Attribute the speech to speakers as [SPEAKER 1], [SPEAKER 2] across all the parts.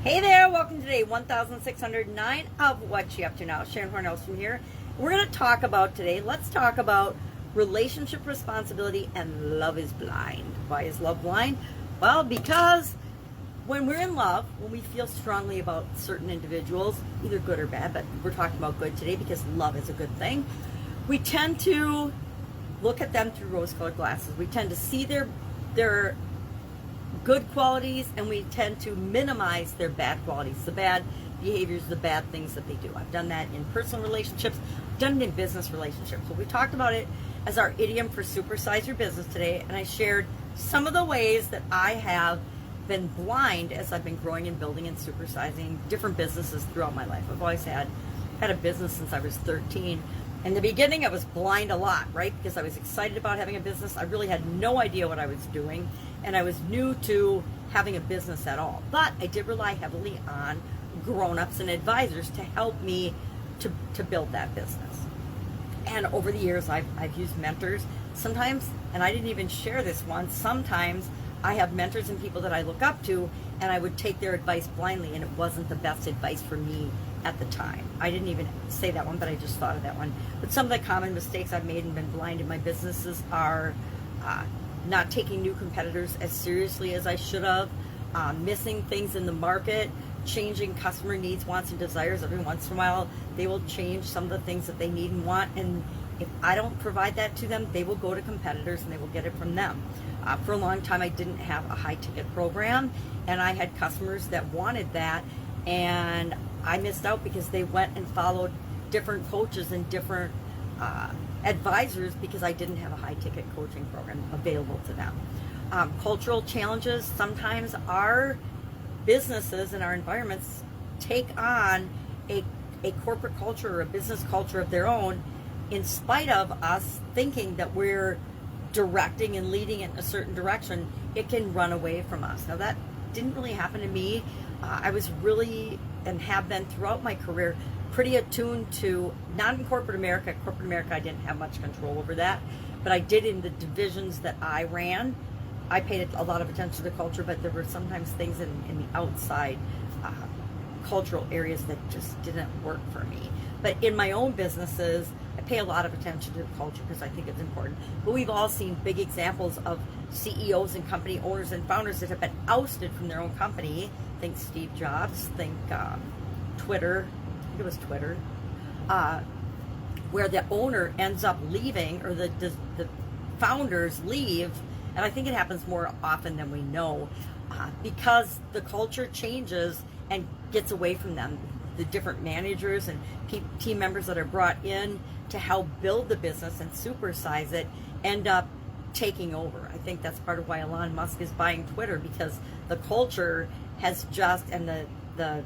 [SPEAKER 1] Hey there, welcome to day 1609 of What You Up To Now. Sharon Horne-Ellstrom here. We're going to talk about today, let's talk about relationship responsibility and love is blind. Why is love blind? Well, because when we're in love, when we feel strongly about certain individuals, either good or bad, but we're talking about good today because love is a good thing, we tend to look at them through rose-colored glasses. We tend to see their good qualities, and we tend to minimize their bad qualities, the bad behaviors, the bad things that they do. I've done that in personal relationships, I've done it in business relationships. So we talked about it as our idiom for supersize your business today, and I shared some of the ways that I have been blind as I've been growing and building and supersizing different businesses throughout my life. I've always had a business since I was 13. In the beginning, I was blind a lot, right? Because I was excited about having a business. I really had no idea what I was doing, and I was new to having a business at all. But I did rely heavily on grown-ups and advisors to help me to build that business. And over the years, I've used mentors. Sometimes, and I didn't even share this one, sometimes I have mentors and people that I look up to, and I would take their advice blindly, and it wasn't the best advice for me at the time. I didn't even say that one, but I just thought of that one. But some of the common mistakes I've made and been blind in my businesses are not taking new competitors as seriously as I should have, missing things in the market, changing customer needs, wants, and desires. Every once in a while, they will change some of the things that they need and want, and if I don't provide that to them, they will go to competitors and they will get it from them. For a long time, I didn't have a high-ticket program, and I had customers that wanted that, and I missed out because they went and followed different coaches and different advisors because I didn't have a high-ticket coaching program available to them. Cultural challenges, sometimes our businesses and our environments take on a corporate culture or a business culture of their own in spite of us thinking that we're directing and leading it in a certain direction. It can run away from us. Now, that didn't really happen to me. I was really, and have been throughout my career, pretty attuned to, not in corporate America. Corporate America, I didn't have much control over that, but I did in the divisions that I ran. I paid a lot of attention to the culture, but there were sometimes things in the outside cultural areas that just didn't work for me. But in my own businesses, I pay a lot of attention to the culture because I think it's important. But we've all seen big examples of CEOs and company owners and founders that have been ousted from their own company. Think Steve Jobs, think Twitter, I think it was Twitter, where the owner ends up leaving, or the founders leave, and I think it happens more often than we know, because the culture changes and gets away from them. The different managers and team members that are brought in to help build the business and supersize it end up taking over. I think that's part of why Elon Musk is buying Twitter, because the culture has just, and the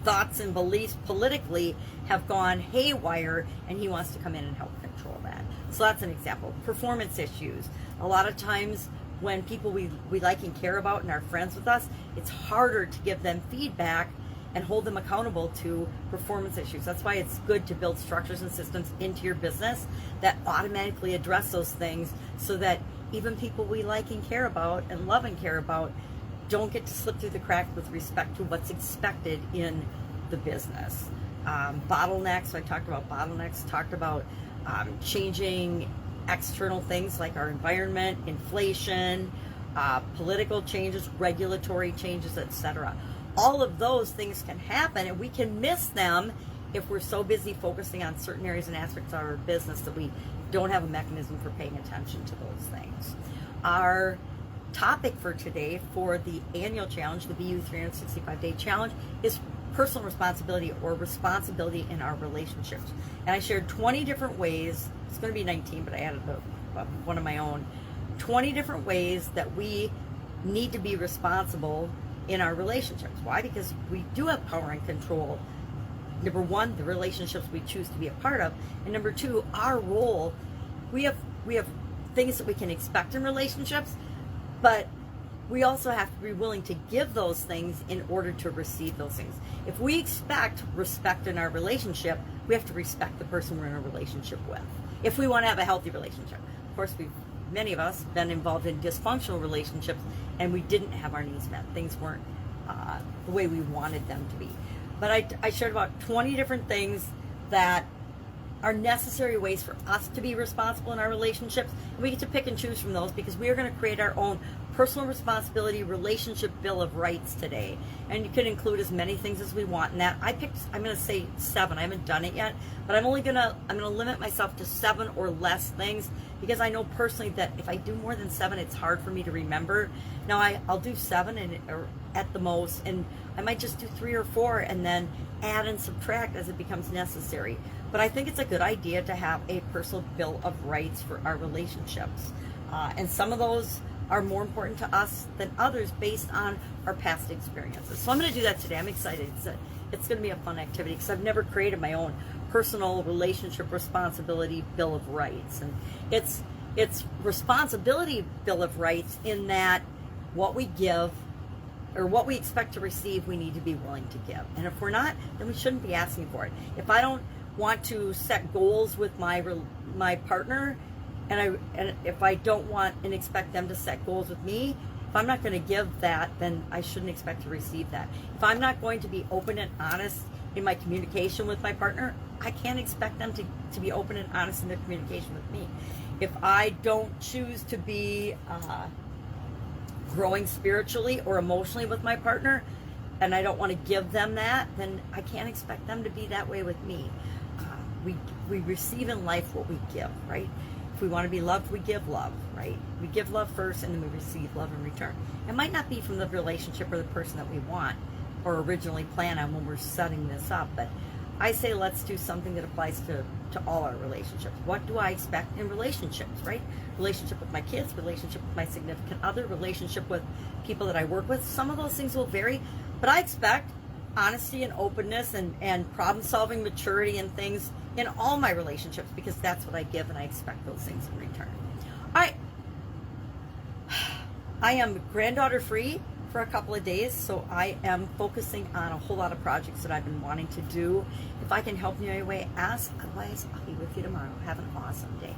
[SPEAKER 1] thoughts and beliefs politically have gone haywire, and he wants to come in and help control that. So that's an example. Performance issues. A lot of times when people we like and care about and are friends with us, it's harder to give them feedback and hold them accountable to performance issues. That's why it's good to build structures and systems into your business that automatically address those things, so that even people we like and care about and love and care about don't get to slip through the cracks with respect to what's expected in the business. Bottlenecks, so I talked about bottlenecks, talked about changing external things like our environment, inflation, political changes, regulatory changes, etc. All of those things can happen, and we can miss them if we're so busy focusing on certain areas and aspects of our business that we don't have a mechanism for paying attention to those things. Our topic for today for the annual challenge, the BU 365-day challenge, is personal responsibility, or responsibility in our relationships. And I shared 20 different ways. It's going to be 19, but I added one of my own. 20 different ways that we need to be responsible in our relationships. Why? Because we do have power and control. Number one, the relationships we choose to be a part of, and number two, our role. We have things that we can expect in relationships, but we also have to be willing to give those things in order to receive those things. If we expect respect in our relationship, we have to respect the person we're in a relationship with, if we want to have a healthy relationship. Of course, many of us been involved in dysfunctional relationships, and we didn't have our needs met. Things weren't the way we wanted them to be. But I shared about 20 different things that are necessary ways for us to be responsible in our relationships. And we get to pick and choose from those because we are going to create our own personal responsibility relationship bill of rights today. And you can include as many things as we want in that. I'm going to say 7. I haven't done it yet, but I'm going to limit myself to 7 or less things because I know personally that if I do more than 7, it's hard for me to remember. Now I'll do 7 or at the most, and I might just do 3 or 4 and then add and subtract as it becomes necessary. But I think it's a good idea to have a personal bill of rights for our relationships. And some of those are more important to us than others based on our past experiences. So I'm going to do that today. I'm excited. It's going to be a fun activity because I've never created my own personal relationship responsibility bill of rights. And it's responsibility bill of rights in that what we give or what we expect to receive, we need to be willing to give. And if we're not, then we shouldn't be asking for it. If I don't want to set goals with my partner, and if I don't want and expect them to set goals with me, if I'm not going to give that, then I shouldn't expect to receive that. If I'm not going to be open and honest in my communication with my partner, I can't expect them to be open and honest in their communication with me. If I don't choose to be growing spiritually or emotionally with my partner, and I don't want to give them that, then I can't expect them to be that way with me. We receive in life what we give, right? If we want to be loved, we give love, right? We give love first, and then we receive love in return. It might not be from the relationship or the person that we want or originally plan on when we're setting this up, but I say let's do something that applies to all our relationships. What do I expect in relationships, right? Relationship with my kids, relationship with my significant other, relationship with people that I work with. Some of those things will vary, but I expect honesty and openness and problem-solving maturity and things in all my relationships because that's what I give, and I expect those things in return. All right. I am granddaughter-free for a couple of days, so I am focusing on a whole lot of projects that I've been wanting to do. If I can help you in any way, ask. Otherwise, I'll be with you tomorrow. Have an awesome day.